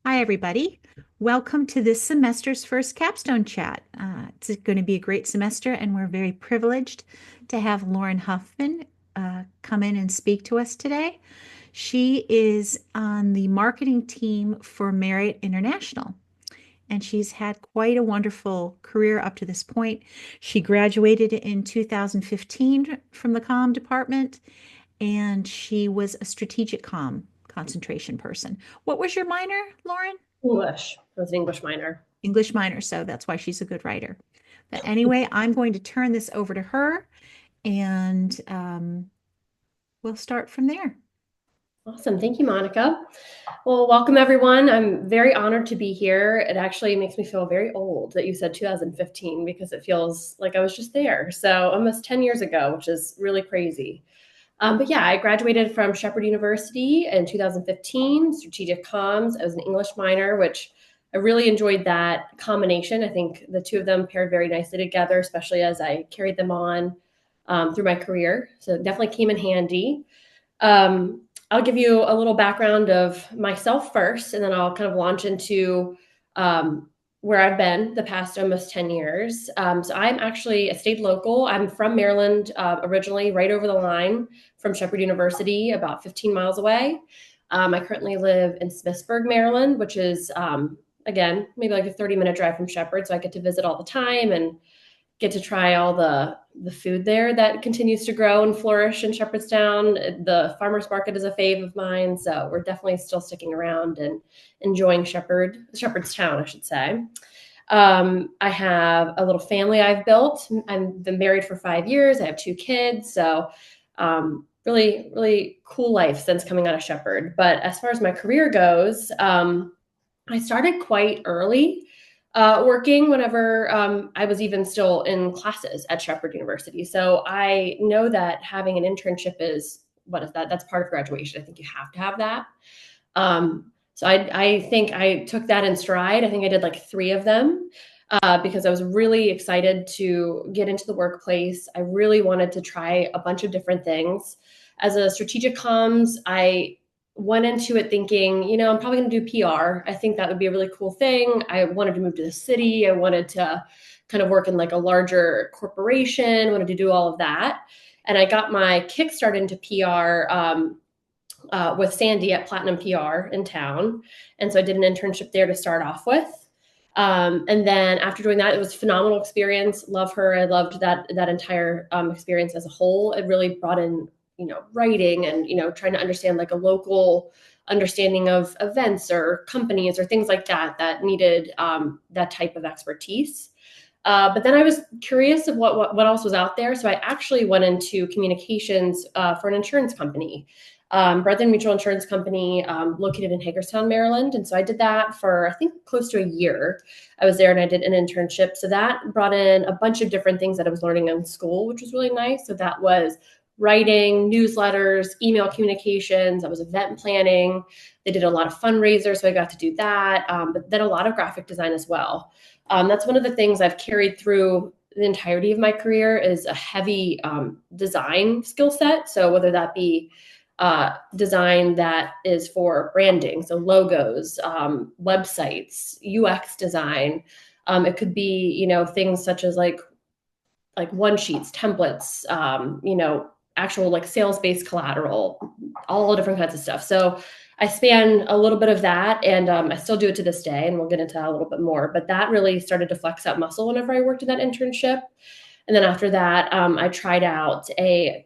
Hi, everybody. Welcome to this semester's first Capstone chat. It's going to be a great semester, and we're very privileged to have Lauren Huffman come in and speak to us today. She is on the marketing team for Marriott International, and she's had quite a wonderful career up to this point. She graduated in 2015 from the comm department, and she was a strategic comm concentration person. What was your minor, Lauren? English. I was an English minor. English minor, so that's why she's a good writer. But anyway, I'm going to turn this over to her and we'll start from there. Awesome. Thank you, Monica. Well, welcome everyone. I'm very honored to be here. It actually makes me feel very old that you said 2015 because it feels like I was just there. So almost 10 years ago, which is really crazy. But yeah, I graduated from Shepherd University in 2015, strategic comms. I was an English minor, which I really enjoyed that combination. I think the two of them paired very nicely together, especially as I carried them on through my career. So it definitely came in handy. I'll give you a little background of myself first, and then I'll kind of launch into where I've been the past almost 10 years. So I'm actually a state local. I'm from Maryland originally, right over the line from Shepherd University, about 15 miles away. I currently live in Smithsburg, Maryland, which is, again, maybe like a 30-minute drive from Shepherd. So I get to visit all the time and get to try all the food there that continues to grow and flourish in Shepherdstown. The farmers market is a fave of mine, so we're definitely still sticking around and enjoying Shepherdstown, I should say. I have a little family I've built. I've been married for 5 years. I have two kids, so really, really cool life since coming out of Shepherd. But as far as my career goes, I started quite early working whenever I was even still in classes at Shepherd University. So I know that having an internship is what is that? That's part of graduation. I think you have to have that. So I think I took that in stride. I think I did like three of them because I was really excited to get into the workplace. I really wanted to try a bunch of different things. As a strategic comms, I went into it thinking, I'm probably going to do PR. I think that would be a really cool thing. I wanted to move to the city. I wanted to kind of work in like a larger corporation, wanted to do all of that. And I got my kickstart into PR with Sandy at Platinum PR in town. And so I did an internship there to start off with. And then after doing that, it was a phenomenal experience. Love her. I loved that entire experience as a whole. It really brought in, writing and, trying to understand like a local understanding of events or companies or things like that that needed that type of expertise. But then I was curious of what else was out there. So I actually went into communications for an insurance company, Brethren Mutual Insurance Company, located in Hagerstown, Maryland. And so I did that for, I think, close to a year. I was there and I did an internship. So that brought in a bunch of different things that I was learning in school, which was really nice. So that was writing, newsletters, email communications. That was event planning. They did a lot of fundraisers, so I got to do that. But then a lot of graphic design as well. That's one of the things I've carried through the entirety of my career is a heavy design skill set. So whether that be design that is for branding, so logos, websites, UX design. It could be, things such as like one sheets, templates, actual like sales-based collateral, all different kinds of stuff. So I span a little bit of that, and I still do it to this day, and we'll get into that a little bit more. But that really started to flex that muscle whenever I worked in that internship. And then after that, I tried out a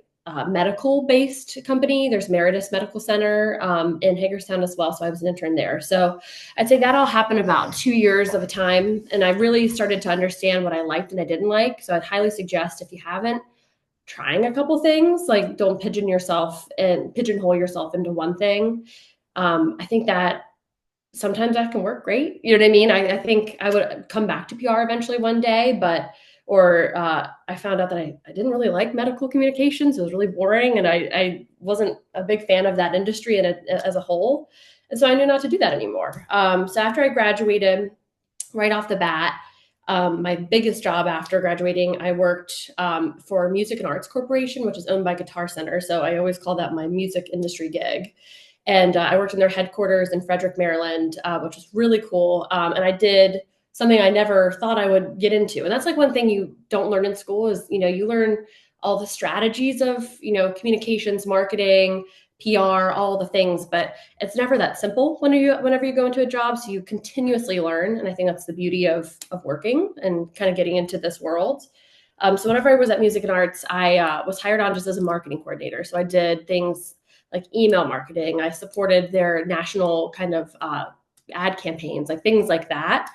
medical-based company. There's Meritus Medical Center in Hagerstown as well, so I was an intern there. So I'd say that all happened about 2 years of a time, and I really started to understand what I liked and I didn't like. So I'd highly suggest if you haven't, trying a couple things, like don't pigeonhole yourself into one thing. I think that sometimes that can work great. You know what I mean? I think I would come back to PR eventually one day, I found out that I didn't really like medical communications. It was really boring, and I wasn't a big fan of that industry as a whole. And so I knew not to do that anymore. So after I graduated, right off the bat, my biggest job after graduating, I worked for Music and Arts Corporation, which is owned by Guitar Center. So I always call that my music industry gig. And I worked in their headquarters in Frederick, Maryland, which was really cool. And I did something I never thought I would get into. And that's like one thing you don't learn in school is, you learn all the strategies of, communications, marketing, PR, all the things, but it's never that simple whenever you go into a job. So you continuously learn. And I think that's the beauty of working and kind of getting into this world. So whenever I was at Music and Arts, I was hired on just as a marketing coordinator. So I did things like email marketing. I supported their national kind of ad campaigns, like things like that.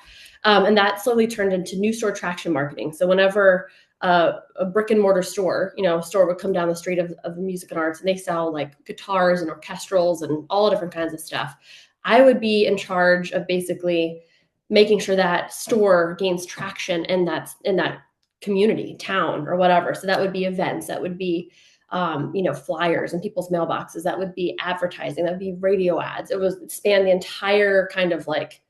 And that slowly turned into new store traction marketing. So whenever a brick and mortar store, a store would come down the street of Music and Arts and they sell like guitars and orchestrals and all different kinds of stuff, I would be in charge of basically making sure that store gains traction in that community, town, or whatever. So that would be events, that would be flyers in people's mailboxes, that would be advertising, that would be radio ads. It was span the entire kind of like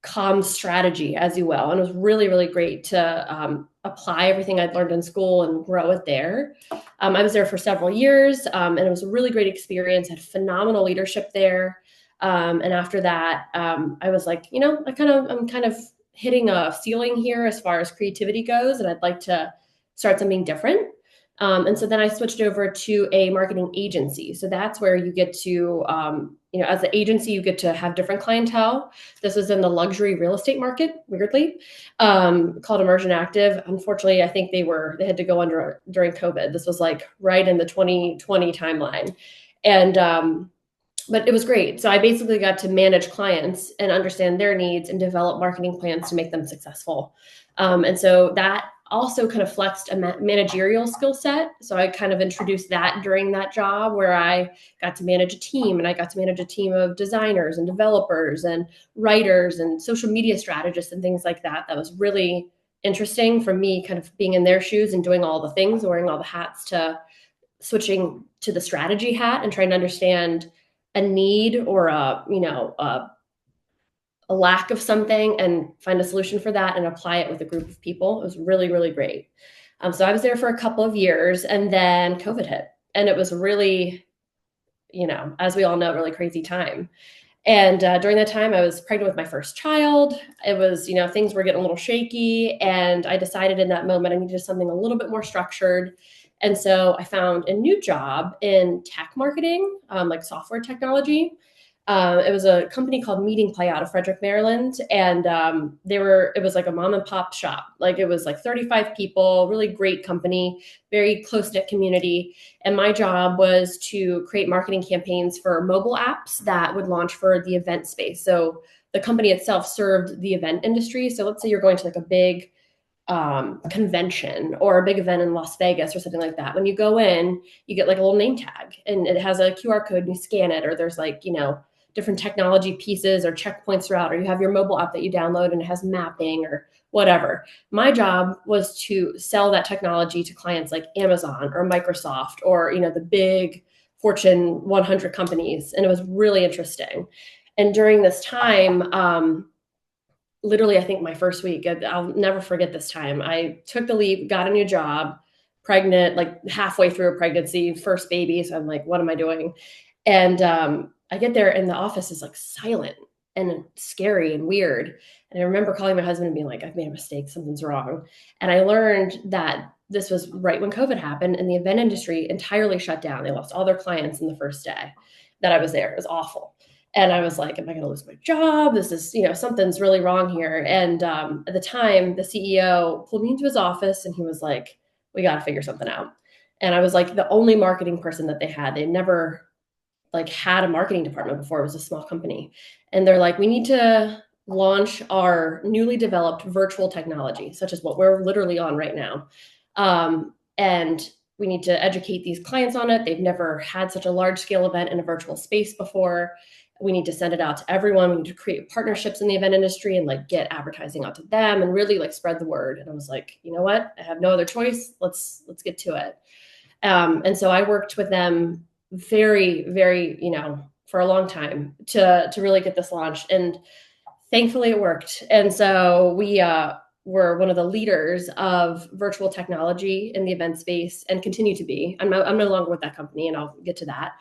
comm strategy, as you will. And it was really, really great to apply everything I'd learned in school and grow it there. I was there for several years, and it was a really great experience. I had phenomenal leadership there. And after that, I was like, I'm kind of hitting a ceiling here as far as creativity goes, and I'd like to start something different. And so then I switched over to a marketing agency. So that's where you get to, as an agency, you get to have different clientele. This was in the luxury real estate market, weirdly, called Immersion Active. Unfortunately, I think they had to go under during COVID. This was like right in the 2020 timeline. And, but it was great. So I basically got to manage clients and understand their needs and develop marketing plans to make them successful. And so that also kind of flexed a managerial skill set. So I kind of introduced that during that job where I got to manage a team, and I got to manage a team of designers and developers and writers and social media strategists and things like that. That was really interesting for me, kind of being in their shoes and doing all the things, wearing all the hats, to switching to the strategy hat and trying to understand a need or a lack of something and find a solution for that and apply it with a group of people. It was really, really great. So I was there for a couple of years, and then COVID hit, and it was really, as we all know, really crazy time. And during that time, I was pregnant with my first child. It was, things were getting a little shaky, and I decided in that moment I needed something a little bit more structured. And so I found a new job in tech marketing, like software technology. It was a company called Meeting Play out of Frederick, Maryland. And it was like a mom and pop shop. Like it was like 35 people, really great company, very close knit community. And my job was to create marketing campaigns for mobile apps that would launch for the event space. So the company itself served the event industry. So let's say you're going to like a big convention or a big event in Las Vegas or something like that. When you go in, you get like a little name tag and it has a QR code and you scan it, or there's like, different technology pieces or checkpoints throughout, or you have your mobile app that you download and it has mapping or whatever. My job was to sell that technology to clients like Amazon or Microsoft or, the big Fortune 100 companies. And it was really interesting. And during this time, literally, I think my first week, I'll never forget this time. I took the leap, got a new job, pregnant, like halfway through a pregnancy, first baby. So I'm like, what am I doing? And I get there and the office is like silent and scary and weird. And I remember calling my husband and being like, I've made a mistake, something's wrong. And I learned that this was right when COVID happened and the event industry entirely shut down. They lost all their clients in the first day that I was there. It was awful. And I was like, am I going to lose my job? This is, something's really wrong here. And at the time, the CEO pulled me into his office and he was like, we got to figure something out. And I was like the only marketing person that they had. They never like had a marketing department before. It was a small company. And they're like, we need to launch our newly developed virtual technology, such as what we're literally on right now. And we need to educate these clients on it. They've never had such a large scale event in a virtual space before. We need to send it out to everyone. We need to create partnerships in the event industry and like get advertising out to them and really like spread the word. And I was like, you know what? I have no other choice. Let's get to it. And so I worked with them very, very, for a long time to really get this launched. And thankfully it worked. And so we were one of the leaders of virtual technology in the event space and continue to be. I'm no longer with that company and I'll get to that.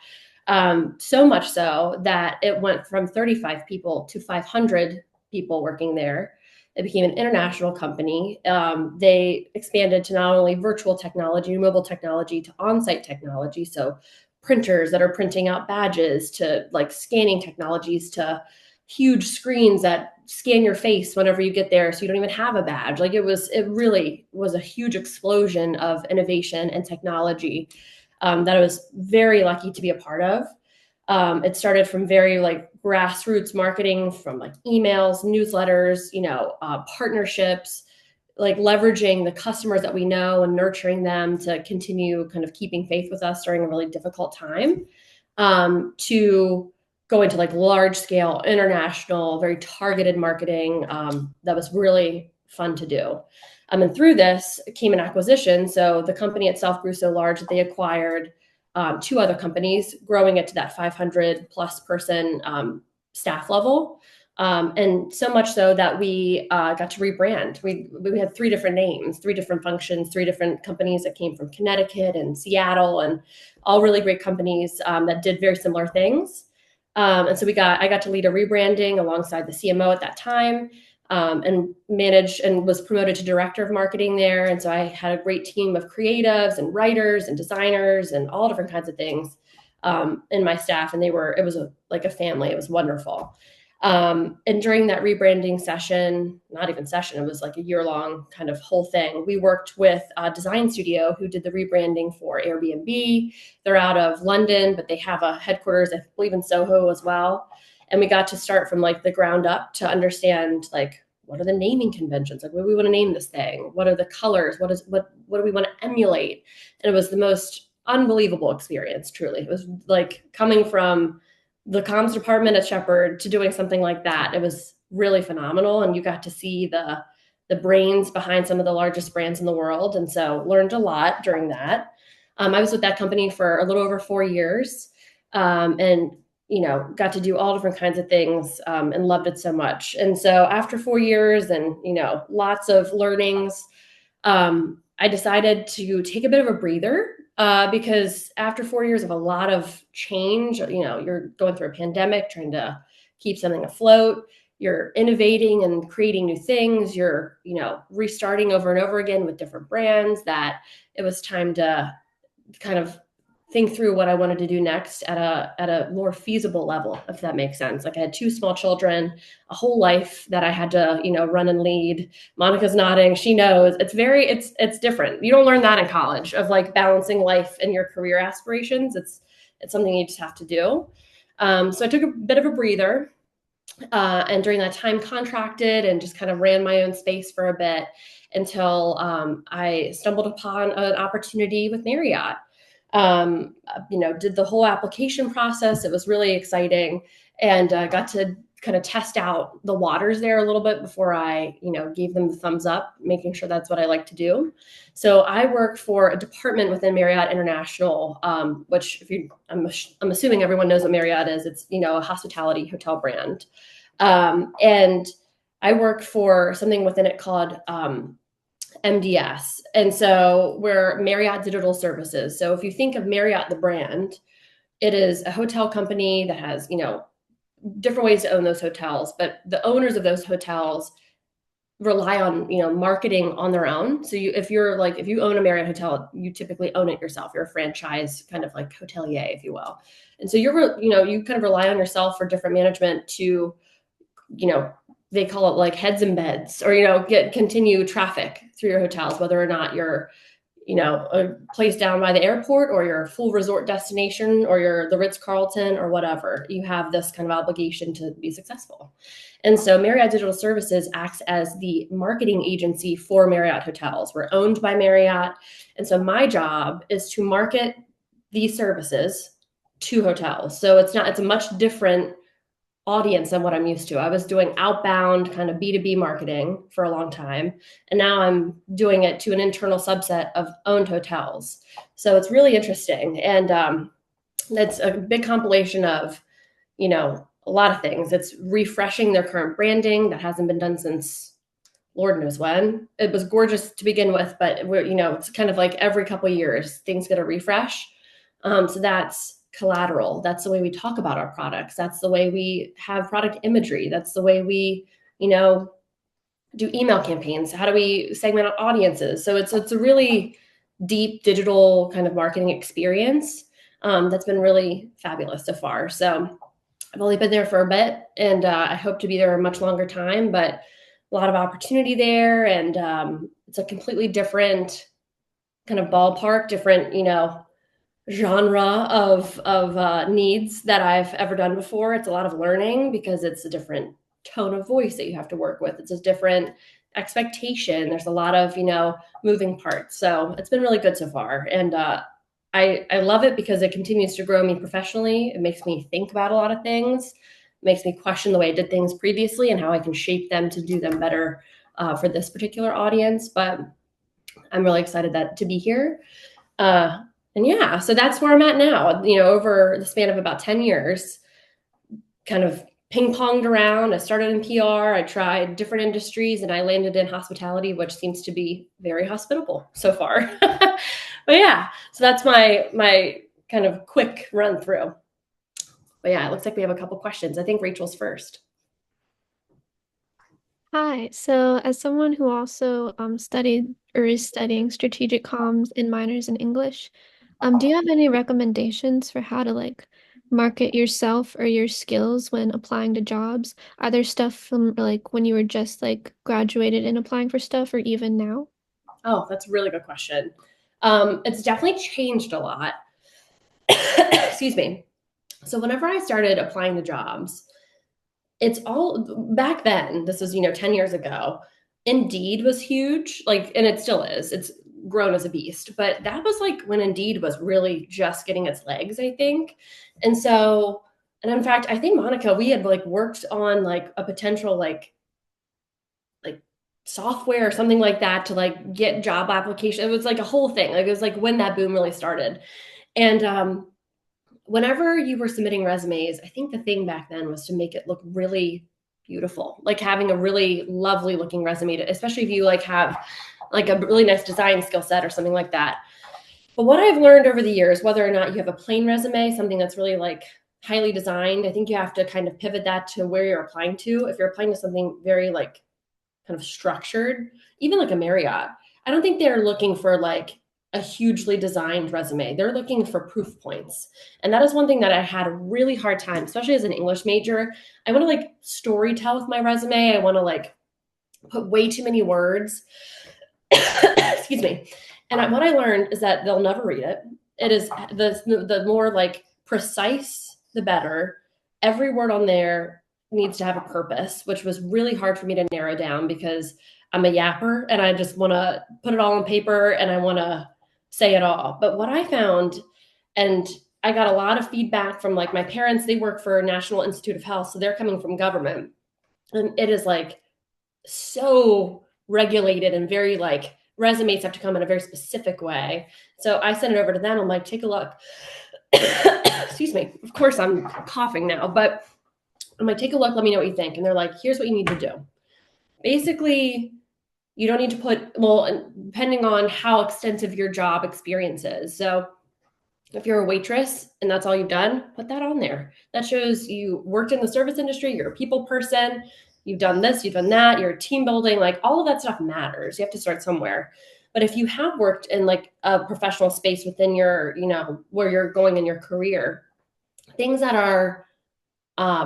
So much so that it went from 35 people to 500 people working there. It became an international company. They expanded to not only virtual technology, mobile technology, to on-site technology. So printers that are printing out badges, to like scanning technologies, to huge screens that scan your face whenever you get there so you don't even have a badge. Like it really was a huge explosion of innovation and technology that I was very lucky to be a part of. It started from very like grassroots marketing, from like emails, newsletters, partnerships, like leveraging the customers that we know and nurturing them to continue kind of keeping faith with us during a really difficult time, to go into like large scale international, very targeted marketing. That was really fun to do. And through this came an acquisition. So the company itself grew so large that they acquired two other companies, growing it to that 500 plus person staff level. And so much so that we got to rebrand. We had three different names, three different functions, three different companies that came from Connecticut and Seattle, and all really great companies that did very similar things. And so I got to lead a rebranding alongside the CMO at that time, and managed and was promoted to director of marketing there. And so I had a great team of creatives and writers and designers and all different kinds of things in my staff. And it was like a family. It was wonderful. And during that rebranding session, not even session, it was like a year-long kind of whole thing. We worked with a design studio who did the rebranding for Airbnb. They're out of London, but they have a headquarters, I believe, in Soho as well. And we got to start from like the ground up to understand like, what are the naming conventions? Like, what do we want to name this thing? What are the colors? What do we want to emulate? And it was the most unbelievable experience, truly. It was like coming from the comms department at Shepherd to doing something like that. It was really phenomenal. And you got to see the brains behind some of the largest brands in the world. And so learned a lot during that. I was with that company for a little over 4 years. And got to do all different kinds of things, and loved it so much. And so after 4 years and, lots of learnings, I decided to take a bit of a breather, because after 4 years of a lot of change, you're going through a pandemic, trying to keep something afloat, you're innovating and creating new things, you're, restarting over and over again with different brands, that it was time to kind of think through what I wanted to do next at a more feasible level, if that makes sense. Like I had two small children, a whole life that I had to, run and lead. Monica's nodding. She knows it's different. You don't learn that in college, of like balancing life and your career aspirations. It's something you just have to do. So I took a bit of a breather, and during that time contracted and just kind of ran my own space for a bit until I stumbled upon an opportunity with Marriott. Did the whole application process. It was really exciting, and got to kind of test out the waters there a little bit before I, gave them the thumbs up, making sure that's what I like to do. So I work for a department within Marriott International, which I'm assuming everyone knows what Marriott is. It's, a hospitality hotel brand. And I work for something within it called, MDS. And so we're Marriott Digital Services. So if you think of Marriott, the brand, it is a hotel company that has, different ways to own those hotels, but the owners of those hotels rely on, marketing on their own. So if you own a Marriott hotel, you typically own it yourself. You're a franchise kind of like hotelier, if you will. And so you kind of rely on yourself for different management to, they call it like heads and beds, or, continue traffic through your hotels, whether or not you're, a place down by the airport, or you're a full resort destination, or you're the Ritz-Carlton, or whatever. You have this kind of obligation to be successful. And so Marriott Digital Services acts as the marketing agency for Marriott hotels. We're owned by Marriott. And so my job is to market these services to hotels. So it's a much different audience than what I'm used to. I was doing outbound kind of B2B marketing for a long time, and now I'm doing it to an internal subset of owned hotels. So it's really interesting. And it's a big compilation of, a lot of things. It's refreshing their current branding that hasn't been done since Lord knows when. It was gorgeous to begin with, but it's kind of like every couple of years, things get a refresh. So that's collateral. That's the way we talk about our products. That's the way we have product imagery. That's the way we, you know, do email campaigns. How do we segment audiences? So it's a really deep digital kind of marketing experience that's been really fabulous so far. So I've only been there for a bit, and I hope to be there a much longer time, but a lot of opportunity there. And it's a completely different kind of ballpark, different, you know, genre of needs that I've ever done before. It's a lot of learning because it's a different tone of voice that you have to work with. It's a different expectation. There's a lot of, you know, moving parts. So it's been really good so far. And I love it because it continues to grow me professionally. It makes me think about a lot of things, it makes me question the way I did things previously and how I can shape them to do them better for this particular audience. But I'm really excited to be here. Uh, and yeah, so that's where I'm at now, you know, over the span of about 10 years, kind of ping ponged around. I started in PR, I tried different industries, and I landed in hospitality, which seems to be very hospitable so far. But yeah, so that's my kind of quick run through. But yeah, it looks like we have a couple questions. I think Rachel's first. Hi. So, as someone who also studied or is studying strategic comms and minors in English, do you have any recommendations for how to like market yourself or your skills when applying to jobs? Either stuff from like when you were just like graduated and applying for stuff, or even now? Oh, that's a really good question. It's definitely changed a lot. Excuse me. So whenever I started applying to jobs, it's all back then, this was, you know, 10 years ago. Indeed was huge, like, and it still is. It's grown as a beast, but that was like when Indeed was really just getting its legs, I think. And so, and in fact, I think Monica, we had like worked on like a potential like software or something like that to like get job application. It was like a whole thing. Like it was like when that boom really started. And whenever you were submitting resumes, I think the thing back then was to make it look really beautiful, like having a really lovely looking resume, especially if you like have like a really nice design skill set or something like that. But what I've learned over the years, whether or not you have a plain resume, something that's really like highly designed, I think you have to kind of pivot that to where you're applying to. If you're applying to something very like kind of structured, even like a Marriott, I don't think they're looking for like a hugely designed resume. They're looking for proof points. And that is one thing that I had a really hard time, especially as an English major. I want to like story tell with my resume. I want to like put way too many words. Excuse me. And what I learned is that they'll never read it. It is the more like precise, the better. Every word on there needs to have a purpose, which was really hard for me to narrow down because I'm a yapper and I just want to put it all on paper and I want to say it all. But what I found, and I got a lot of feedback from like my parents, they work for National Institute of Health, so they're coming from government. And it is like so regulated and very like resumes have to come in a very specific way. So I sent it over to them. I'm like, take a look. Excuse me. Of course, I'm coughing now, but I'm like, take a look. Let me know what you think. And they're like, here's what you need to do. Basically, you don't need to put, well, depending on how extensive your job experience is. So if you're a waitress and that's all you've done, put that on there. That shows you worked in the service industry, you're a people person, you've done this, you've done that, you're team building, like all of that stuff matters. You have to start somewhere. But if you have worked in like a professional space within your, you know, where you're going in your career, things that are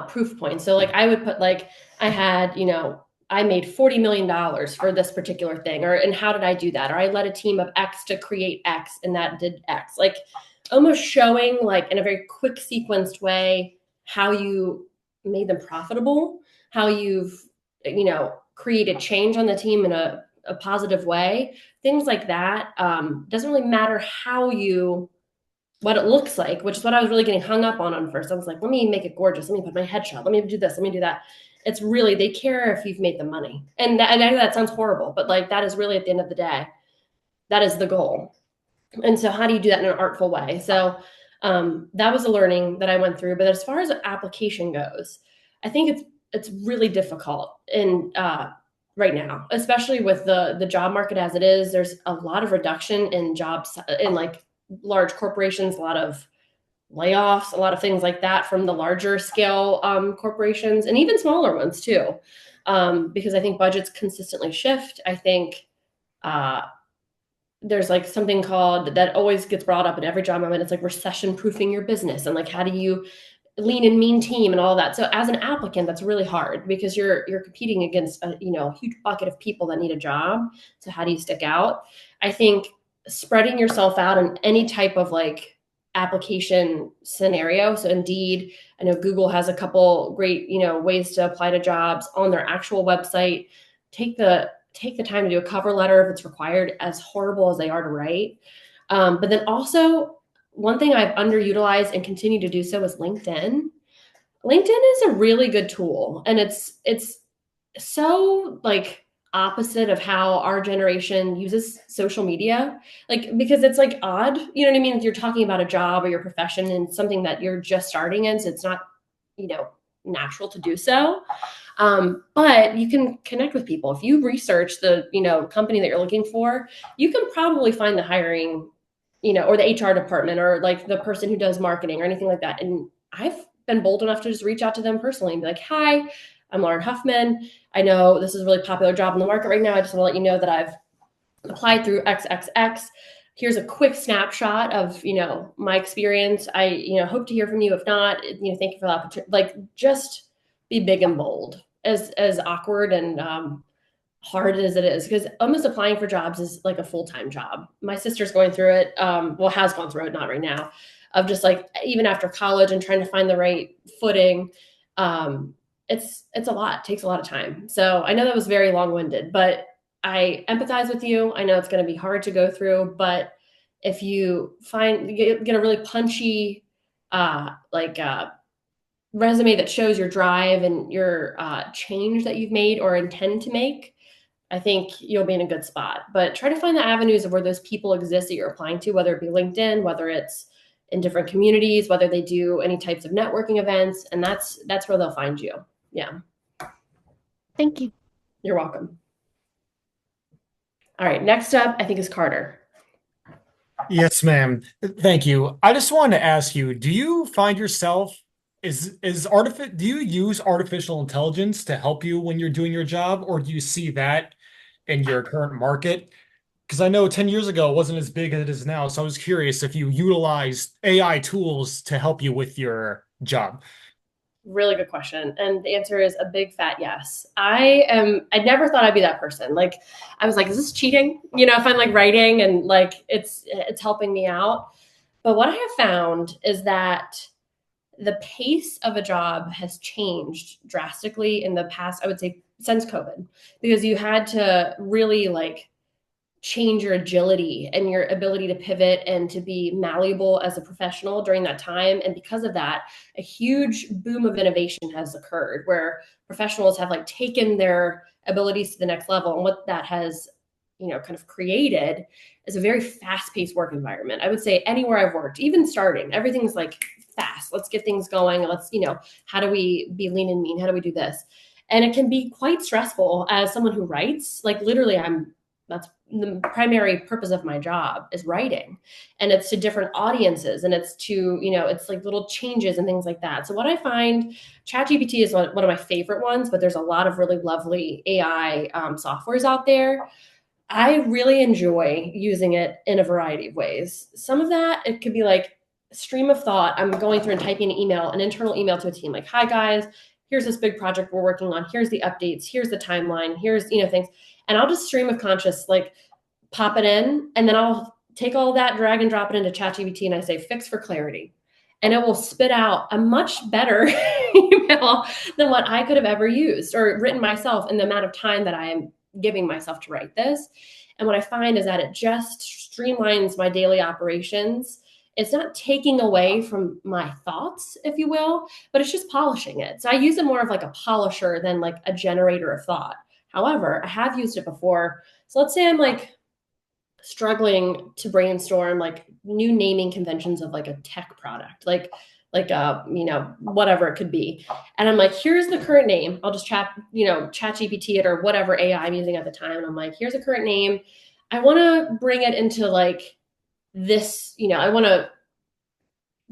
proof points. So like I would put like, I had, you know, I made $40 million for this particular thing, or, and how did I do that? Or I led a team of X to create X and that did X. Like almost showing like in a very quick sequenced way how you made them profitable, how you've, you know, created change on the team in a positive way. Things like that. Doesn't really matter how you, what it looks like, which is what I was really getting hung up on first. I was like, let me make it gorgeous. Let me put my headshot. Let me do this. Let me do that. It's really, they care if you've made the money. And I know that sounds horrible, but like that is really at the end of the day, that is the goal. And so how do you do that in an artful way? So that was a learning that I went through. But as far as application goes, I think it's really difficult in right now, especially with the job market as it is. There's a lot of reduction in jobs in like large corporations, a lot of layoffs, a lot of things like that from the larger scale corporations and even smaller ones too. Because I think budgets consistently shift. I think uh, there's like something called that always gets brought up in every job moment. It's like recession proofing your business and like how do you lean and mean team and all that. So as an applicant, that's really hard because you're competing against a huge bucket of people that need a job. So how do you stick out? I think spreading yourself out in any type of like application scenario. So Indeed, I know Google has a couple great ways to apply to jobs on their actual website. Take the time to do a cover letter if it's required, as horrible as they are to write. But then also, one thing I've underutilized and continue to do so is LinkedIn. LinkedIn is a really good tool, and it's so like opposite of how our generation uses social media, like because it's like odd, you know what I mean? If you're talking about a job or your profession and something that you're just starting in, so it's not natural to do so. But you can connect with people. If you research the, company that you're looking for, you can probably find the hiring, or the HR department or like the person who does marketing or anything like that. And I've been bold enough to just reach out to them personally and be like, hi, I'm Lauren Huffman. I know this is a really popular job in the market right now. I just want to let you know that I've applied through XXX. Here's a quick snapshot of, my experience. I, hope to hear from you. If not, thank you for the opportunity. Like just be big and bold, as awkward and hard as it is, because almost applying for jobs is like a full-time job. My sister's going through it. Has gone through it, not right now, of just like, even after college and trying to find the right footing. It's a lot, it takes a lot of time. So I know that was very long-winded, but I empathize with you. I know it's going to be hard to go through, but if you get a really punchy, resume that shows your drive and your change that you've made or intend to make, I think you'll be in a good spot. But try to find the avenues of where those people exist that you're applying to, whether it be LinkedIn, whether it's in different communities, whether they do any types of networking events, and that's where they'll find you. Yeah. Thank you. You're welcome. All right, next up, I think is Carter. Yes, ma'am. Thank you. I just wanted to ask you, do you find yourself do you use artificial intelligence to help you when you're doing your job, or do you see that in your current market? Because I know 10 years ago it wasn't as big as it is now. So I was curious if you utilize AI tools to help you with your job. Really good question. And the answer is a big fat yes. I never thought I'd be that person. Like, I was like, is this cheating? If I'm like writing and like it's helping me out. But what I have found is that the pace of a job has changed drastically in the past, I would say, since COVID, because you had to really like change your agility and your ability to pivot and to be malleable as a professional during that time. And because of that, a huge boom of innovation has occurred where professionals have like taken their abilities to the next level. And what that has, kind of created is a very fast-paced work environment. I would say anywhere I've worked, even starting, everything's like fast. Let's get things going. Let's, how do we be lean and mean? How do we do this? And it can be quite stressful as someone who writes. Like literally, that's the primary purpose of my job is writing, and it's to different audiences, and it's to, it's like little changes and things like that. So what I find, ChatGPT is one of my favorite ones, but there's a lot of really lovely AI softwares out there. I really enjoy using it in a variety of ways. Some of that, it could be like stream of thought. I'm going through and typing an internal email to a team like, hi guys, here's this big project we're working on. Here's the updates. Here's the timeline. Here's, things. And I'll just stream of conscious, like pop it in, and then I'll take all that, drag and drop it into ChatGPT, and I say, fix for clarity. And it will spit out a much better email than what I could have ever used or written myself in the amount of time that I am giving myself to write this. And what I find is that it just streamlines my daily operations. It's not taking away from my thoughts, if you will, but it's just polishing it. So I use it more of like a polisher than like a generator of thought. However, I have used it before. So let's say I'm like struggling to brainstorm like new naming conventions of like a tech product, like whatever it could be. And I'm like, here's the current name. I'll just chat GPT it or whatever AI I'm using at the time. And I'm like, here's a current name. I want to bring it into like this, I want to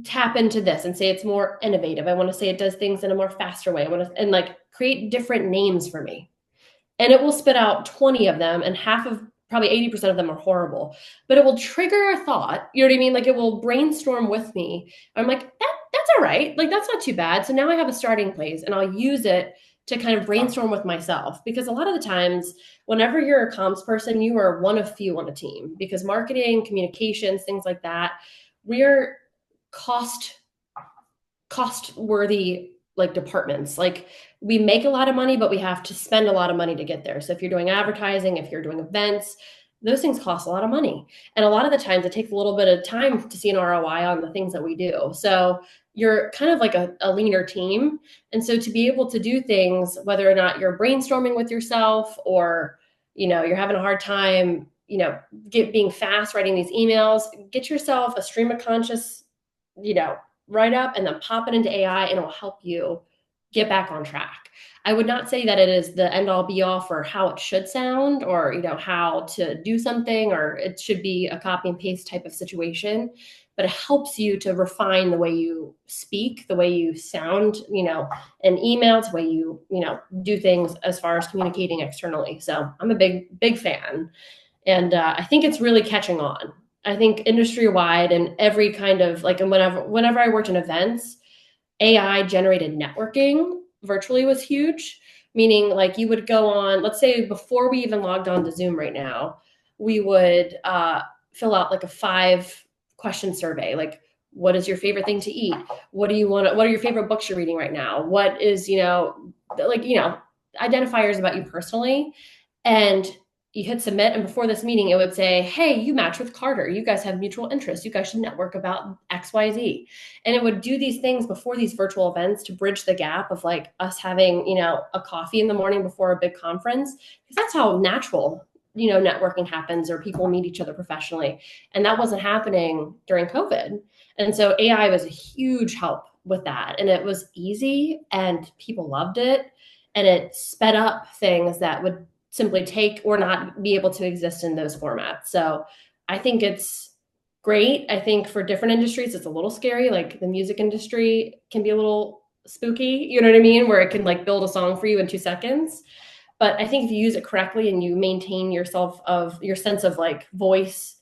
tap into this and say it's more innovative. I want to say it does things in a more faster way. I want to, and like create different names for me. And it will spit out 20 of them, and half of probably 80% of them are horrible. But it will trigger a thought. You know what I mean? Like it will brainstorm with me. I'm like, that's all right. Like that's not too bad. So now I have a starting place, and I'll use it to kind of brainstorm with myself. Because a lot of the times, whenever you're a comms person, you are one of few on a team, because marketing, communications, things like that, we're cost worthy like departments. Like we make a lot of money, but we have to spend a lot of money to get there. So if you're doing advertising, if you're doing events, those things cost a lot of money. And a lot of the times it takes a little bit of time to see an ROI on the things that we do. So you're kind of like a leaner team. And so to be able to do things, whether or not you're brainstorming with yourself, or, you're having a hard time, being fast writing these emails, get yourself a stream of conscious, write up and then pop it into AI, and it will help you get back on track. I would not say that it is the end all be all for how it should sound, or how to do something, or it should be a copy and paste type of situation, but it helps you to refine the way you speak, the way you sound, in emails, the way you, do things as far as communicating externally. So I'm a big fan. And I think it's really catching on. I think industry wide, and every kind of like, and whenever I worked in events, AI generated networking virtually was huge. Meaning, like, you would go on, let's say before we even logged on to Zoom right now, we would fill out like a 5-question survey. Like, what is your favorite thing to eat? What are your favorite books you're reading right now? What is, identifiers about you personally. And you hit submit, and before this meeting, it would say, hey, you match with Carter. You guys have mutual interests. You guys should network about XYZ. And it would do these things before these virtual events to bridge the gap of like us having, a coffee in the morning before a big conference. Because that's how natural, networking happens, or people meet each other professionally. And that wasn't happening during COVID. And so AI was a huge help with that. And it was easy, and people loved it. And it sped up things that would simply take or not be able to exist in those formats. So I think it's great. I think for different industries, it's a little scary. Like the music industry can be a little spooky, you know what I mean? Where it can like build a song for you in 2 seconds. But I think if you use it correctly and you maintain yourself of your sense of like voice,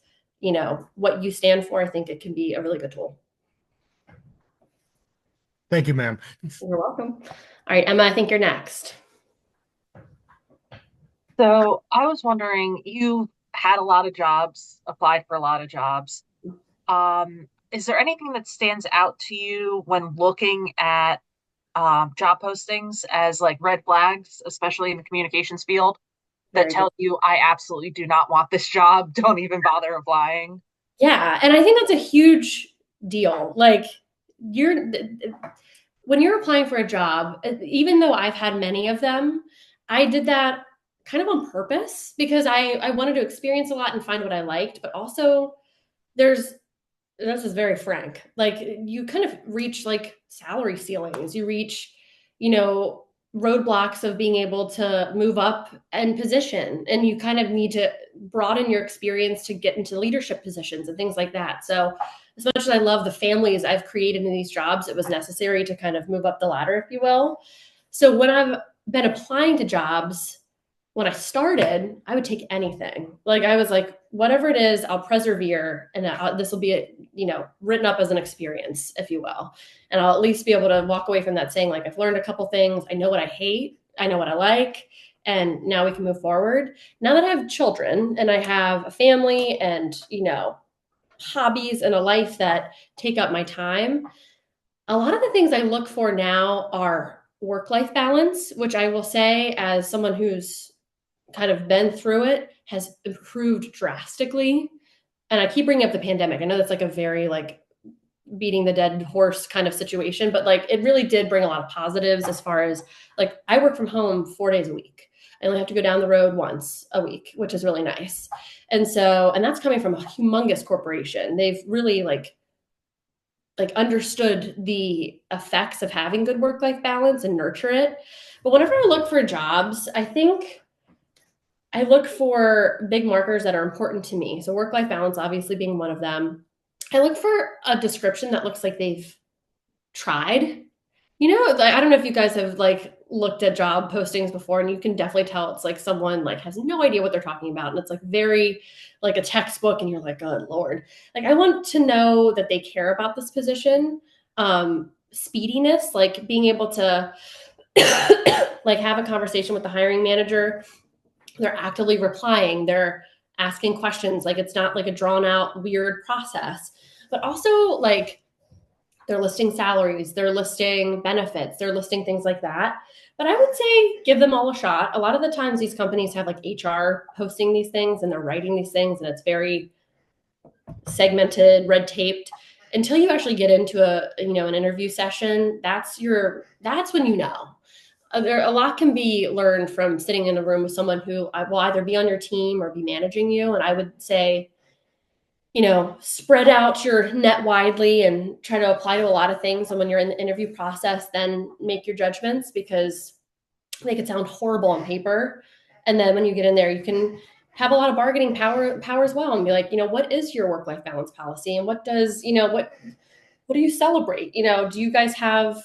what you stand for, I think it can be a really good tool. Thank you, ma'am. You're welcome. All right, Emma, I think you're next. So I was wondering, you had a lot of jobs, applied for a lot of jobs. Is there anything that stands out to you when looking at job postings as like red flags, especially in the communications field, that tell you, I absolutely do not want this job. Don't even bother applying. Yeah, and I think that's a huge deal. Like when you're applying for a job, even though I've had many of them, I did that kind of on purpose because I wanted to experience a lot and find what I liked, but also this is very frank. Like you kind of reach like salary ceilings, you reach, roadblocks of being able to move up and position, and you kind of need to broaden your experience to get into leadership positions and things like that. So as much as I love the families I've created in these jobs, it was necessary to kind of move up the ladder, if you will. So when I've been applying to jobs, when I started, I would take anything. Like I was like, whatever it is, I'll persevere, and this will be, written up as an experience, if you will. And I'll at least be able to walk away from that saying, like, I've learned a couple things. I know what I hate. I know what I like. And now we can move forward. Now that I have children and I have a family and, hobbies and a life that take up my time, a lot of the things I look for now are work-life balance, which I will say, as someone who's kind of been through it, has improved drastically. And I keep bringing up the pandemic. I know that's like a very like beating the dead horse kind of situation, but like it really did bring a lot of positives as far as like I work from home 4 days a week. I only have to go down the road once a week, which is really nice. And that's coming from a humongous corporation. They've really like understood the effects of having good work-life balance and nurture it. But whenever I look for jobs, I think I look for big markers that are important to me. So work-life balance, obviously being one of them. I look for a description that looks like they've tried. You know, like, I don't know if you guys have like looked at job postings before, and you can definitely tell it's like someone like has no idea what they're talking about, and it's like very like a textbook, and you're like, oh Lord. Like I want to know that they care about this position. Speediness, like being able to like have a conversation with the hiring manager. They're actively replying, they're asking questions, like it's not like a drawn out weird process. But also like they're listing salaries, they're listing benefits, they're listing things like that. But I would say give them all a shot. A lot of the times these companies have like HR posting these things and they're writing these things, and it's very segmented, red taped. Until you actually get into an interview session, that's when you know. A lot can be learned from sitting in a room with someone who will either be on your team or be managing you. And I would say, spread out your net widely and try to apply to a lot of things. And when you're in the interview process, then make your judgments, because they could sound horrible on paper. And then when you get in there, you can have a lot of bargaining power as well, and be like, what is your work-life balance policy? And what do you celebrate? Do you guys have,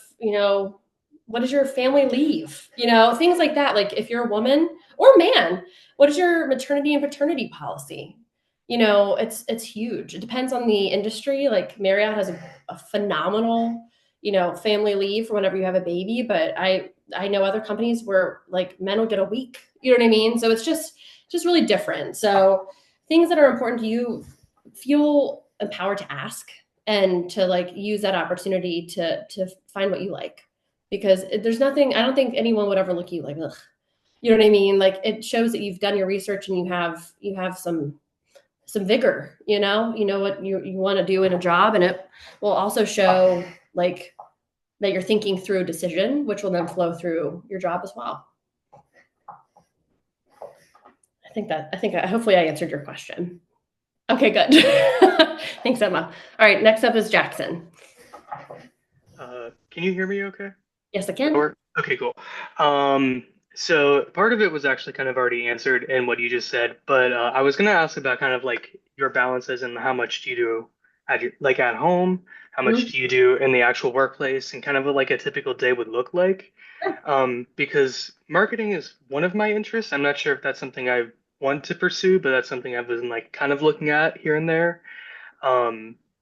what is your family leave? Things like that. Like if you're a woman or man, what is your maternity and paternity policy? It's huge. It depends on the industry. Like Marriott has a phenomenal, family leave for whenever you have a baby, but I know other companies where like men will get a week. You know what I mean? So it's just really different. So things that are important to you, feel empowered to ask and to like use that opportunity to find what you like, because there's nothing, I don't think anyone would ever look at you like, ugh. You know what I mean? Like it shows that you've done your research and you have some vigor, you know what you want to do in a job. And it will also show like that you're thinking through a decision, which will then flow through your job as well. Hopefully I answered your question. Okay, good. Thanks, Emma. All right, next up is Jackson. Can you hear me okay? Yes, I can. Okay, cool. So part of it was actually kind of already answered in what you just said, but I was gonna ask about kind of like your balances and how much do you do at home, how much do you do in the actual workplace, and kind of like a typical day would look like. Because marketing is one of my interests. I'm not sure if that's something I want to pursue, but that's something I've been like kind of looking at here and there.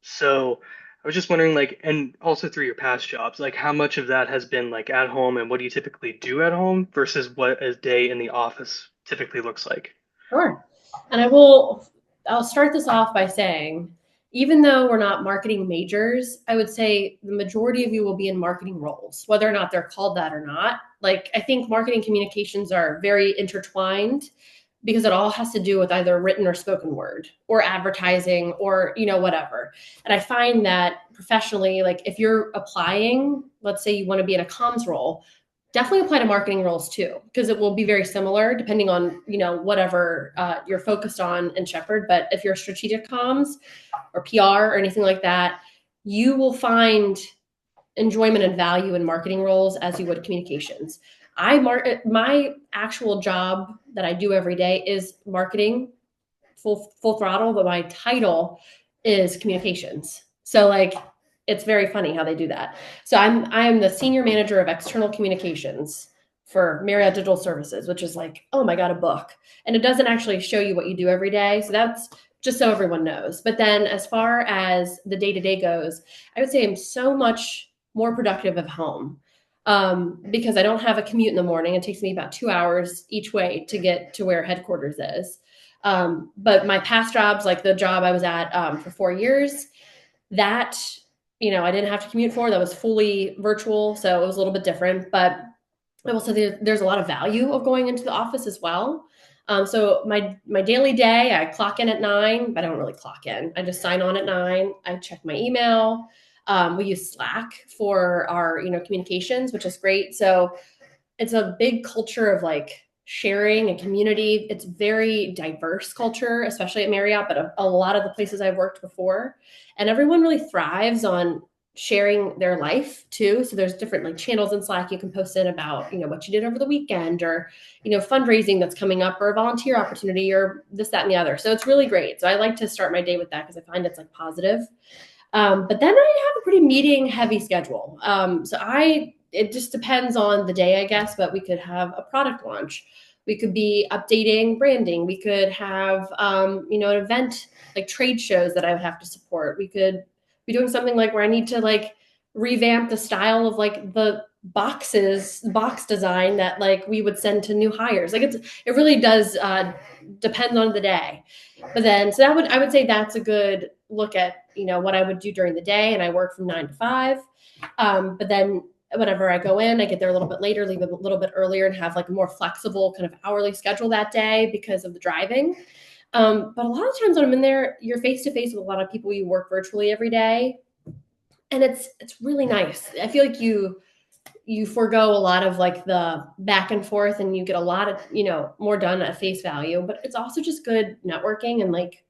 So I was just wondering, like, and also through your past jobs, like how much of that has been like at home, and what do you typically do at home versus what a day in the office typically looks like? Sure. And I'll start this off by saying, even though we're not marketing majors, I would say the majority of you will be in marketing roles, whether or not they're called that or not. Like, I think marketing communications are very intertwined, because it all has to do with either written or spoken word or advertising or, whatever. And I find that professionally, like if you're applying, let's say you want to be in a comms role, definitely apply to marketing roles too, because it will be very similar depending on, whatever you're focused on in Shepherd. But if you're strategic comms or PR or anything like that, you will find enjoyment and value in marketing roles as you would communications. My actual job that I do every day is marketing full throttle, but my title is communications. So like it's very funny how they do that. So I'm the senior manager of external communications for Marriott Digital Services, which is like, oh my God, a book. And it doesn't actually show you what you do every day. So that's just so everyone knows. But then as far as the day-to-day goes, I would say I'm so much more productive at home. Because I don't have a commute in the morning. It takes me about 2 hours each way to get to where headquarters is. But my past jobs, like the job I was at for 4 years, that, I didn't have to commute for. That was fully virtual. So it was a little bit different. But I will say there's a lot of value of going into the office as well. So my daily day, I clock in at 9, but I don't really clock in. I just sign on at 9. I check my email. We use Slack for our, communications, which is great. So it's a big culture of like sharing and community. It's very diverse culture, especially at Marriott, but a lot of the places I've worked before. And everyone really thrives on sharing their life too. So there's different like channels in Slack you can post in about, what you did over the weekend, or, fundraising that's coming up, or a volunteer opportunity, or this, that, and the other. So it's really great. So I like to start my day with that because I find it's like positive. But then I have a pretty meeting heavy schedule. It just depends on the day, I guess, but we could have a product launch. We could be updating branding. We could have, an event like trade shows that I would have to support. We could be doing something like where I need to like revamp the style of like the box design that like we would send to new hires. Like it really does depend on the day. But then, so I would say that's a good look at, what I would do during the day. And I work from 9 to 5. But then whenever I go in, I get there a little bit later, leave a little bit earlier, and have like a more flexible kind of hourly schedule that day because of the driving. But a lot of times when I'm in there, you're face to face with a lot of people you work virtually every day. And it's really nice. I feel like you forego a lot of like the back and forth, and you get a lot of, more done at face value, but it's also just good networking and like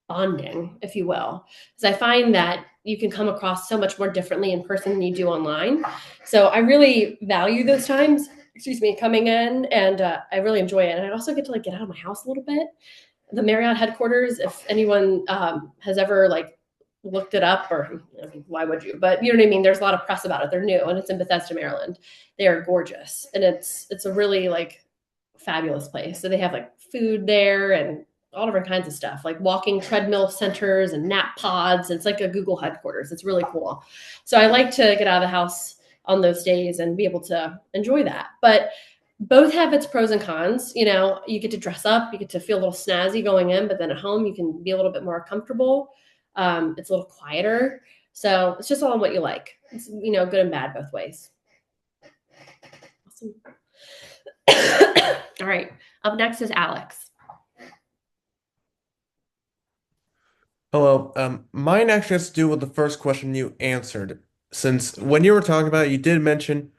bonding, if you will. Because I find that you can come across so much more differently in person than you do online. So I really value those times, coming in, and I really enjoy it. And I also get to like get out of my house a little bit. The Marriott headquarters, if anyone has ever like looked it up, or why would you? But you know what I mean? There's a lot of press about it. They're new, and it's in Bethesda, Maryland. They are gorgeous, and it's a really like fabulous place. So they have like food there and all different kinds of stuff, like walking treadmill centers and nap pods. It's like a Google headquarters. It's really cool. So I like to get out of the house on those days and be able to enjoy that. But both have its pros and cons. You get to dress up, you get to feel a little snazzy going in, but then at home you can be a little bit more comfortable. It's a little quieter. So it's just all on what you like. It's, good and bad both ways. Awesome. All right. Up next is Alex. Hello. Mine actually has to do with the first question you answered. Since when you were talking about it, you did mention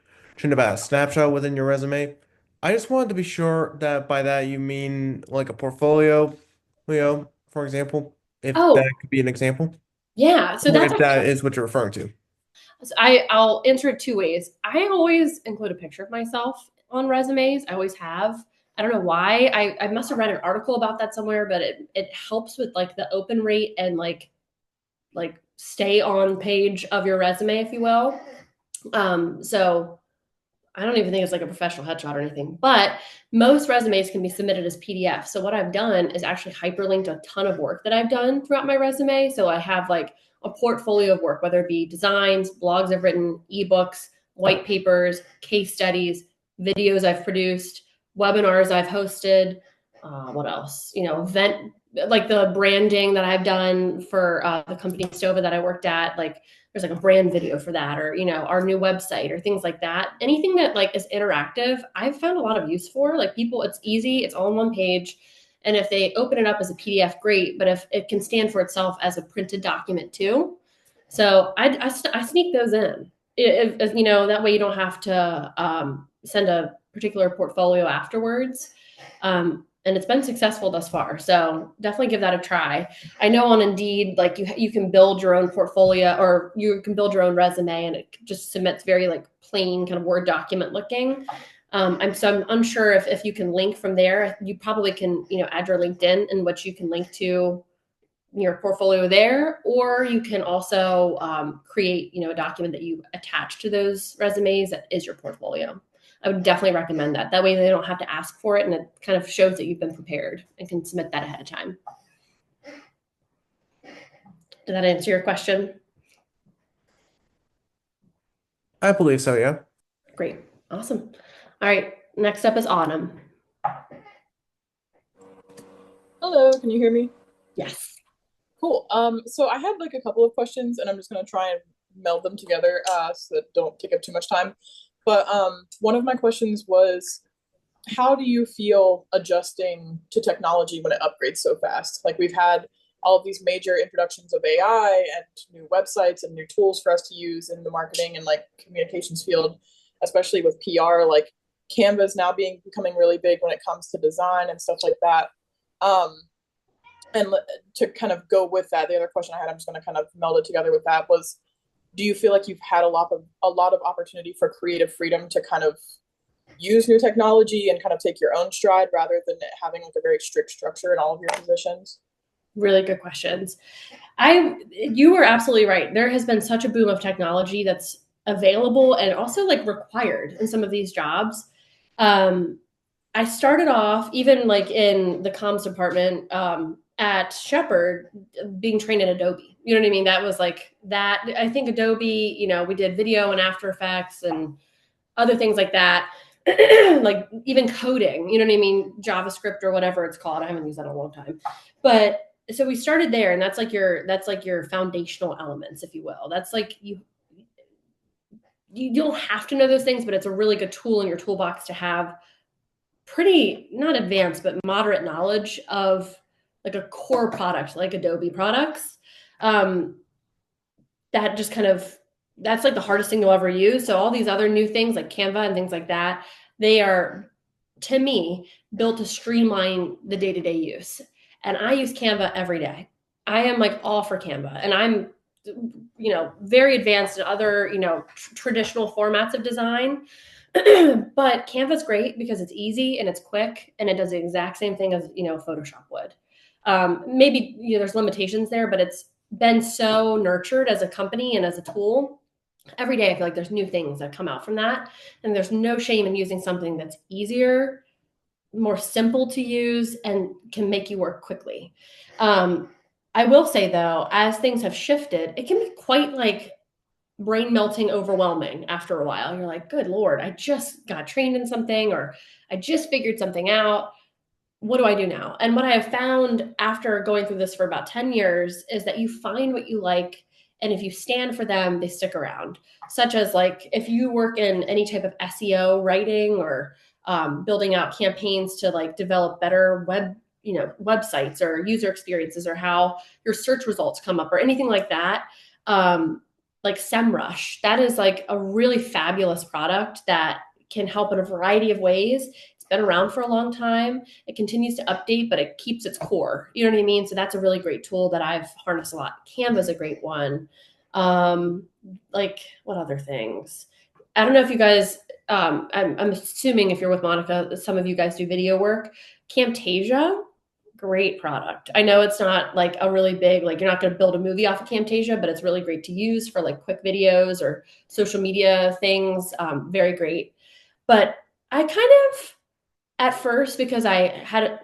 about a snapshot within your resume. I just wanted to be sure that by that you mean like a portfolio, for example, if that Oh, could be an example, yeah. So or that's if that is what you're referring to. I'll answer it two ways. I always include a picture of myself on resumes. I always have. I don't know why. I must have read an article about that somewhere, but it helps with like the open rate and like stay on page of your resume, if you will. So I don't even think it's like a professional headshot or anything, but most resumes can be submitted as PDF. So what I've done is actually hyperlinked a ton of work that I've done throughout my resume. So I have like a portfolio of work, whether it be designs, blogs I've written, ebooks, white papers, case studies, videos I've produced, webinars I've hosted. What else? Event like the branding that I've done for the company Stova that I worked at, like there's like a brand video for that, or our new website or things like that. Anything that like is interactive, I've found a lot of use for. Like people, it's easy, it's all on one page, and if they open it up as a PDF, great. But if it can stand for itself as a printed document too, so I sneak those in. That way you don't have to send a particular portfolio afterwards. And it's been successful thus far. So definitely give that a try. I know on Indeed, like you can build your own portfolio, or you can build your own resume, and it just submits very like plain kind of Word document looking. I'm unsure if you can link from there. You probably can, add your LinkedIn, in which you can link to your portfolio there, or you can also create, a document that you attach to those resumes that is your portfolio. I would definitely recommend that. That way they don't have to ask for it, and it kind of shows that you've been prepared and can submit that ahead of time. Did that answer your question? I believe so, yeah. Great. Awesome. All right. Next up is Autumn. Hello, can you hear me? Yes. Cool. So I had like a couple of questions, and I'm just gonna try and meld them together so that don't take up too much time. But one of my questions was, how do you feel adjusting to technology when it upgrades so fast? Like we've had all of these major introductions of AI and new websites and new tools for us to use in the marketing and like communications field, especially with PR. Like Canva is now becoming really big when it comes to design and stuff like that. And to kind of go with that, the other question I had, I'm just going to kind of meld it together with that, was do you feel like you've had a lot of opportunity for creative freedom to kind of use new technology and kind of take your own stride rather than having like a very strict structure in all of your positions? Really good questions. You were absolutely right. There has been such a boom of technology that's available and also like required in some of these jobs. I started off even like in the comms department at Shepherd being trained in Adobe. You know what I mean? That was like that. I think Adobe, we did video and After Effects and other things like that. Like even coding, you know what I mean? JavaScript or whatever it's called. I haven't used that in a long time. But so we started there, and that's like your foundational elements, if you will. That's like you don't have to know those things, but it's a really good tool in your toolbox to have pretty not advanced but moderate knowledge of like a core product like Adobe products. That just kind of that's like the hardest thing you'll ever use. So all these other new things like Canva and things like that, they are, to me, built to streamline the day-to-day use. And I use Canva every day. I am like all for Canva, and I'm very advanced in other traditional formats of design. But Canva's great because it's easy and it's quick and it does the exact same thing as Photoshop would. Maybe there's limitations there, but it's been so nurtured as a company and as a tool. Every day I feel like there's new things that come out from that, and there's no shame in using something that's easier, more simple to use, and can make you work quickly. I will say though, as things have shifted, it can be quite like brain melting, overwhelming after a while. You're like, good Lord, I just got trained in something, or I just figured something out. What do I do now? And what I have found after going through this for about 10 years is that you find what you like. And if you stand for them, they stick around. Such as like, if you work in any type of SEO writing or building out campaigns to like develop better websites or user experiences, or how your search results come up or anything like that, like SEMrush, that is like a really fabulous product that can help in a variety of ways. It's been around for a long time. It continues to update, but it keeps its core. You know what I mean? So that's a really great tool that I've harnessed a lot. Canva's a great one. Like what other things? I don't know if you guys, I'm assuming if you're with Monica, some of you guys do video work. Camtasia, great product. I know it's not like a really big, like you're not going to build a movie off of Camtasia, but it's really great to use for like quick videos or social media things. Very great. But I kind of, at first, because I had,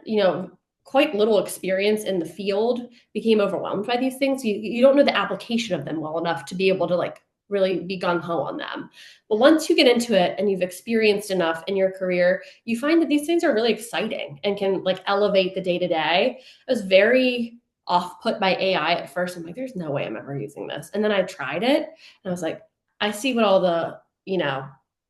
quite little experience in the field, became overwhelmed by these things. You don't know the application of them well enough to be able to like really be gung-ho on them. But once you get into it and you've experienced enough in your career, you find that these things are really exciting and can like elevate the day-to-day. I was very off put by AI at first. I'm like, there's no way I'm ever using this. And then I tried it and I was like, I see what all the,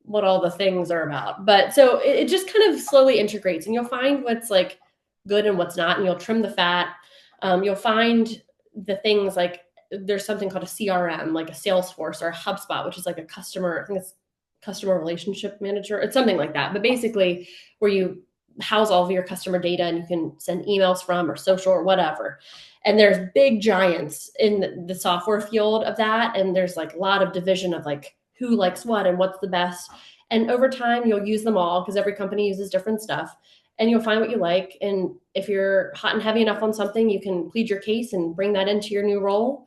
what all the things are about. But so it just kind of slowly integrates, and you'll find what's like good and what's not, and you'll trim the fat. You'll find the things like there's something called a CRM, like a Salesforce or a HubSpot, which is like I think it's customer relationship manager. It's something like that. But basically where you house all of your customer data and you can send emails from, or social or whatever. And there's big giants in the software field of that. And there's like a lot of division of like who likes what and what's the best. And over time, you'll use them all because every company uses different stuff. And you'll find what you like. And if you're hot and heavy enough on something, you can plead your case and bring that into your new role.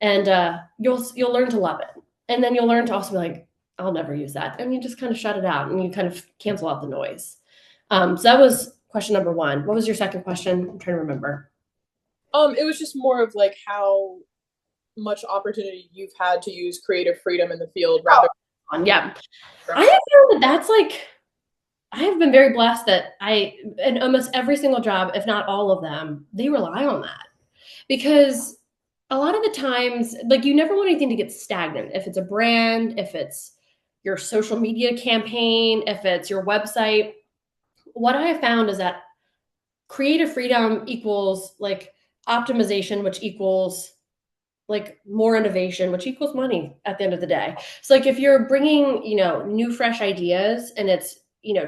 And you'll learn to love it. And then you'll learn to also be like, I'll never use that. And you just kind of shut it out and you kind of cancel out the noise. So that was question number one. What was your second question? I'm trying to remember. It was just more of like how much opportunity you've had to use creative freedom in the field rather. Yeah. I have found that's like, I have been very blessed that in almost every single job, if not all of them, they rely on that. Because a lot of the times, like you never want anything to get stagnant. If it's a brand, if it's your social media campaign, if it's your website, what I have found is that creative freedom equals like optimization, which equals like more innovation, which equals money at the end of the day. So like if you're bringing, new fresh ideas and it's,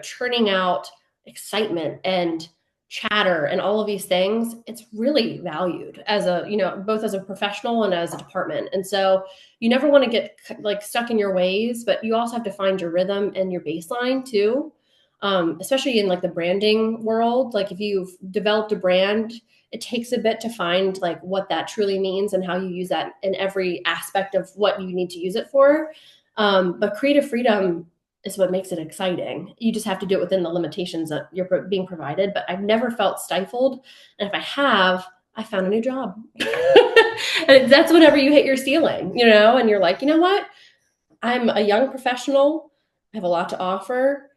churning out excitement and chatter and all of these things, it's really valued as a, both as a professional and as a department. And so you never want to get like stuck in your ways, but you also have to find your rhythm and your baseline too. Especially in like the branding world. Like if you've developed a brand, it takes a bit to find like what that truly means and how you use that in every aspect of what you need to use it for. But creative freedom is what makes it exciting. You just have to do it within the limitations that you're being provided. But I've never felt stifled. And if I have, I found a new job. And that's whenever you hit your ceiling, and you're like, you know what? I'm a young professional. I have a lot to offer.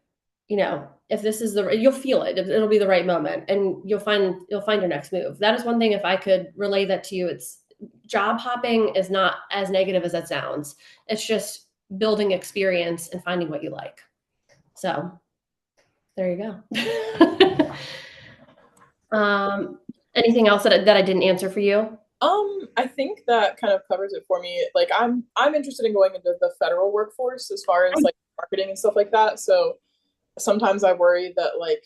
If this is you'll feel it. It'll be the right moment, and you'll find your next move. That is one thing. If I could relay that to you, it's job hopping is not as negative as that sounds. It's just building experience and finding what you like. So there you go. Anything else that I didn't answer for you? I think that kind of covers it for me. Like I'm interested in going into the federal workforce as far as like marketing and stuff like that. So sometimes I worry that like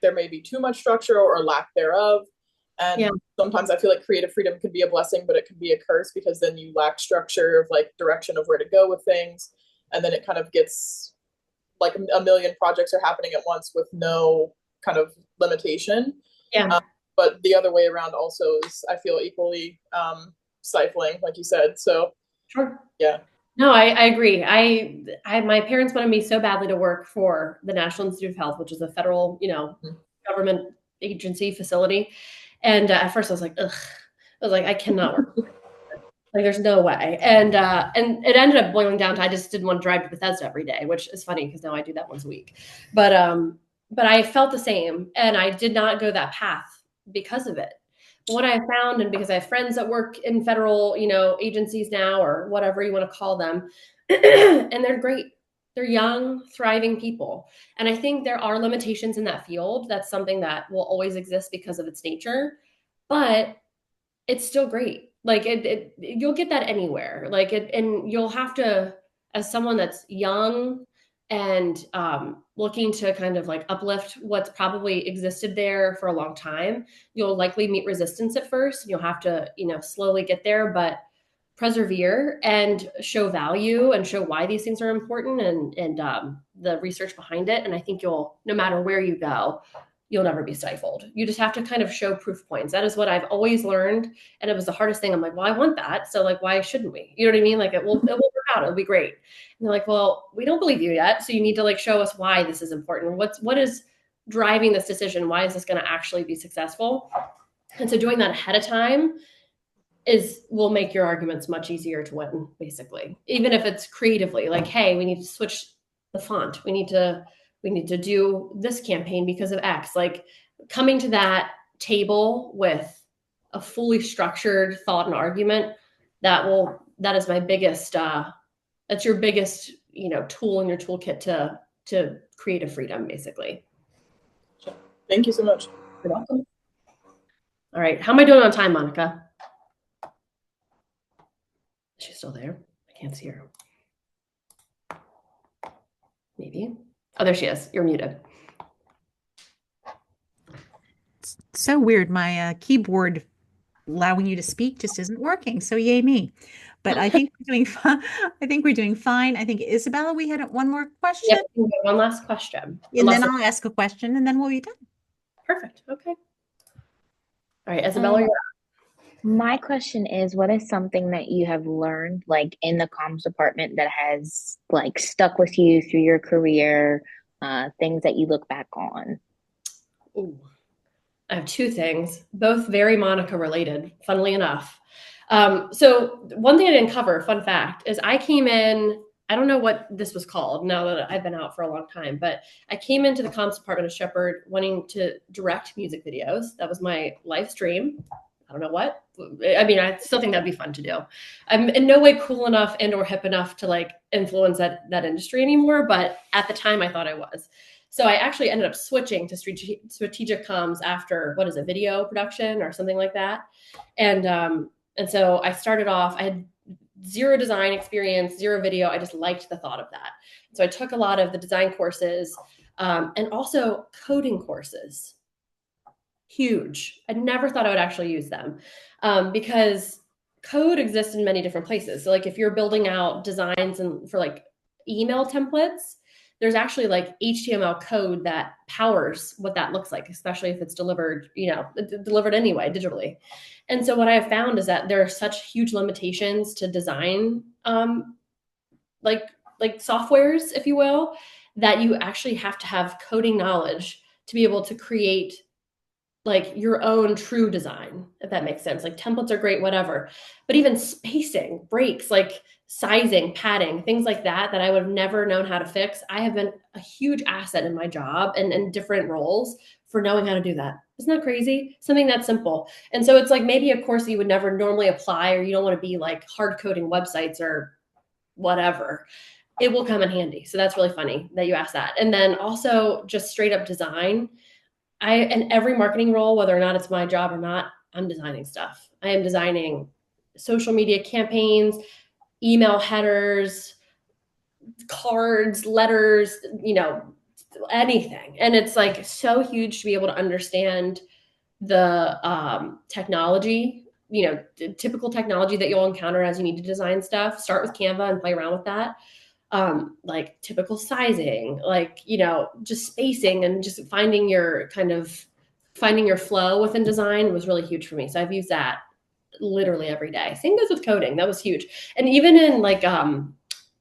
there may be too much structure or lack thereof. And sometimes I feel like creative freedom can be a blessing, but it can be a curse because then you lack structure of like direction of where to go with things. And then it kind of gets like a million projects are happening at once with no kind of limitation. Yeah. But the other way around also is, I feel, equally stifling, like you said. So, sure. Yeah. No, I agree. My parents wanted me so badly to work for the National Institute of Health, which is a federal, government agency facility. And at first I was like, ugh. I was like, I cannot work. Like, there's no way. And it ended up boiling down to I just didn't want to drive to Bethesda every day, which is funny because now I do that once a week. But I felt the same, and I did not go that path because of it. What I found, and because I have friends that work in federal, agencies now, or whatever you want to call them, and they're great. They're young, thriving people. And I think there are limitations in that field. That's something that will always exist because of its nature, but it's still great. Like you'll get that anywhere. Like and you'll have to, as someone that's young and looking to kind of like uplift what's probably existed there for a long time, you'll likely meet resistance at first. You'll have to, slowly get there, but persevere and show value and show why these things are important and the research behind it. And I think no matter where you go, you'll never be stifled. You just have to kind of show proof points. That is what I've always learned. And it was the hardest thing. I'm like, well, I want that. So like, why shouldn't we? You know what I mean? Like it will work out. It'll be great. And they're like, well, we don't believe you yet. So you need to like show us why this is important. What is driving this decision? Why is this going to actually be successful? And so doing that ahead of time will make your arguments much easier to win, basically. Even if it's creatively like, hey, we need to switch the font. We need to do this campaign because of X. Like coming to that table with a fully structured thought and argument, that is my biggest, that's your biggest, tool in your toolkit to creative freedom, basically. Thank you so much. You're welcome. All right. How am I doing on time, Monica? Is she still there? I can't see her. Maybe. Oh, there she is. You're muted. It's so weird. My keyboard allowing you to speak just isn't working. So yay me. But I think we're doing fine. I think we're doing fine. I think Isabella, we had one more question. Yep, one last question. And then I'll ask a question and then we'll be done. Perfect. Okay. All right, Isabella, you're up. My question is, what is something that you have learned like in the comms department that has like stuck with you through your career, things that you look back on? Ooh. I have two things, both very Monica related, funnily enough. So one thing I didn't cover, fun fact, is I came in, I don't know what this was called now that I've been out for a long time, but I came into the comms department of Shepherd wanting to direct music videos. That was my life's dream. I don't know what. I mean, I still think that'd be fun to do. I'm in no way cool enough and or hip enough to like influence that industry anymore, but at the time I thought I was. So I actually ended up switching to strategic comms after, video production or something like that. And so I started off, I had zero design experience, zero video. I just liked the thought of that. So I took a lot of the design courses and also coding courses. huge. I never thought I would actually use them because code exists in many different places. So like if you're building out designs and for like email templates, there's actually like HTML code that powers what that looks like, especially if it's delivered, delivered anyway, digitally. And so what I have found is that there are such huge limitations to design, like softwares, if you will, that you actually have to have coding knowledge to be able to create like your own true design, if that makes sense. Like templates are great, whatever, but even spacing, breaks, like sizing, padding, things like that, that I would have never known how to fix. I have been a huge asset in my job and in different roles for knowing how to do that. Isn't that crazy? Something that simple. And so it's like maybe a course that you would never normally apply, or you don't want to be like hard coding websites or whatever. It will come in handy. So that's really funny that you asked that. And then also just straight up design. In every marketing role, whether or not it's my job or not, I'm designing stuff. I am designing social media campaigns, email headers, cards, letters, anything. And it's like so huge to be able to understand the technology, typical technology that you'll encounter as you need to design stuff. Start with Canva and play around with that. Like typical sizing, like, just spacing and just finding your flow within design was really huge for me. So I've used that literally every day. Same goes with coding. That was huge. And even in like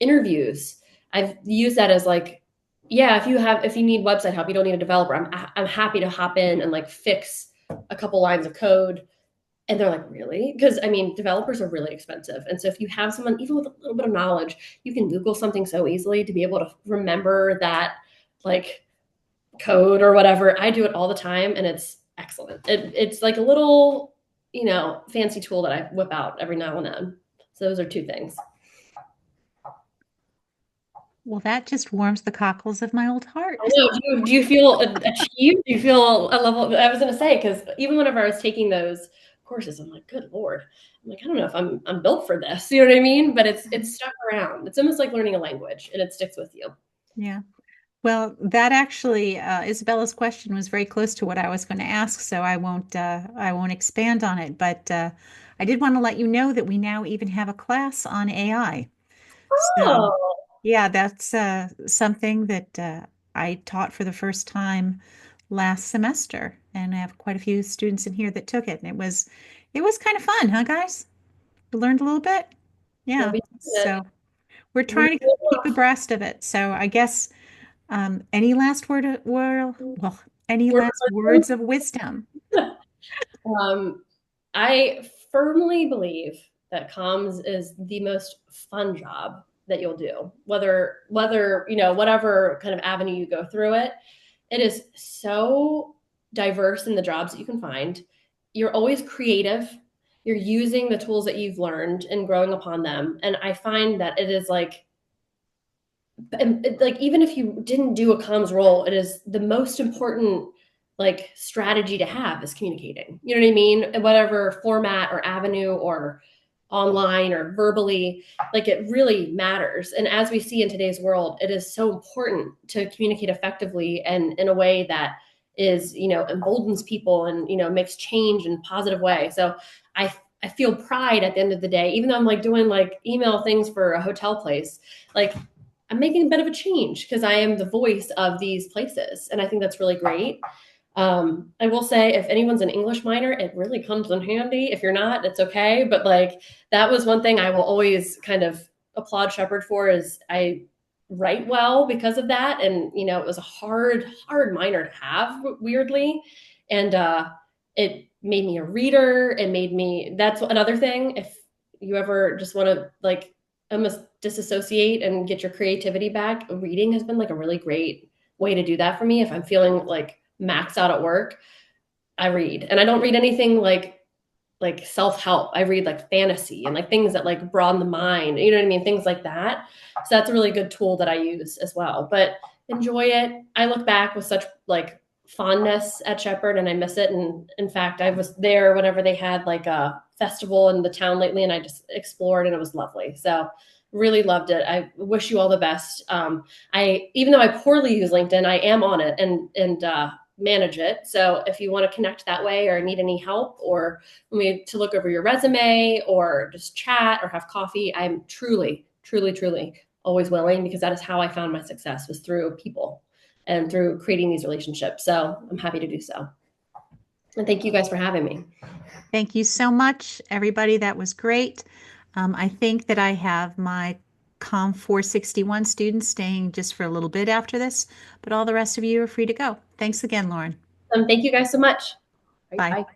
interviews, I've used that as like, yeah, if you need website help, you don't need a developer. I'm happy to hop in and like fix a couple lines of code. And they're like, really? Because I mean, developers are really expensive. And so if you have someone, even with a little bit of knowledge, you can Google something so easily to be able to remember that like code or whatever. I do it all the time and it's excellent. It's like a little, fancy tool that I whip out every now and then. So those are two things. Well, that just warms the cockles of my old heart. I know. Do you feel achieved? Do you feel a level? I was going to say, because even whenever I was taking those courses, I'm like, good Lord. I'm like, I don't know if I'm built for this. You know what I mean? But it's stuck around. It's almost like learning a language and it sticks with you. Yeah. Well, that actually, Isabella's question was very close to what I was going to ask, so I won't expand on it. But I did want to let you know that we now even have a class on AI. So, Oh, yeah, that's something that I taught for the first time last semester, and I have quite a few students in here that took it, and it was kind of fun, huh, guys? We learned a little bit. you'll Yeah. be doing it. So we're trying to keep abreast of it. So I guess any last any last words of wisdom? Um, I firmly believe that comms is the most fun job that you'll do, whether whatever kind of avenue you go through it. It is so diverse in the jobs that you can find. You're always creative. You're using the tools that you've learned and growing upon them. And I find that it is like even if you didn't do a comms role, it is the most important like strategy to have is communicating. You know what I mean? In whatever format or avenue or online or verbally, like it really matters. And as we see in today's world, it is so important to communicate effectively and in a way that is, emboldens people and, makes change in a positive way. So I feel pride at the end of the day, even though I'm like doing like email things for a hotel place, like I'm making a bit of a change because I am the voice of these places. And I think that's really great. I will say if anyone's an English minor, it really comes in handy. If you're not, it's okay. But like that was one thing I will always kind of applaud Shepherd for is I write well because of that. And, it was a hard minor to have weirdly. And it made me a reader. That's another thing. If you ever just want to like almost disassociate and get your creativity back, reading has been like a really great way to do that for me. If I'm feeling like maxed out at work, I read. And I don't read anything like self-help. I read like fantasy and like things that like broaden the mind, you know what I mean? Things like that. So that's a really good tool that I use as well. But enjoy it. I look back with such like fondness at Shepherd and I miss it. And in fact, I was there whenever they had like a festival in the town lately and I just explored and it was lovely. So really loved it. I wish you all the best. Even though I poorly use LinkedIn, I am on it and manage it. So if you want to connect that way or need any help or to look over your resume or just chat or have coffee, I'm truly, truly, truly always willing, because that is how I found my success, was through people and through creating these relationships. So I'm happy to do so. And thank you guys for having me. Thank you so much, everybody. That was great. I think that I have my COM 461 students staying just for a little bit after this, but all the rest of you are free to go. Thanks again, Lauren. Thank you guys so much. Bye. Bye.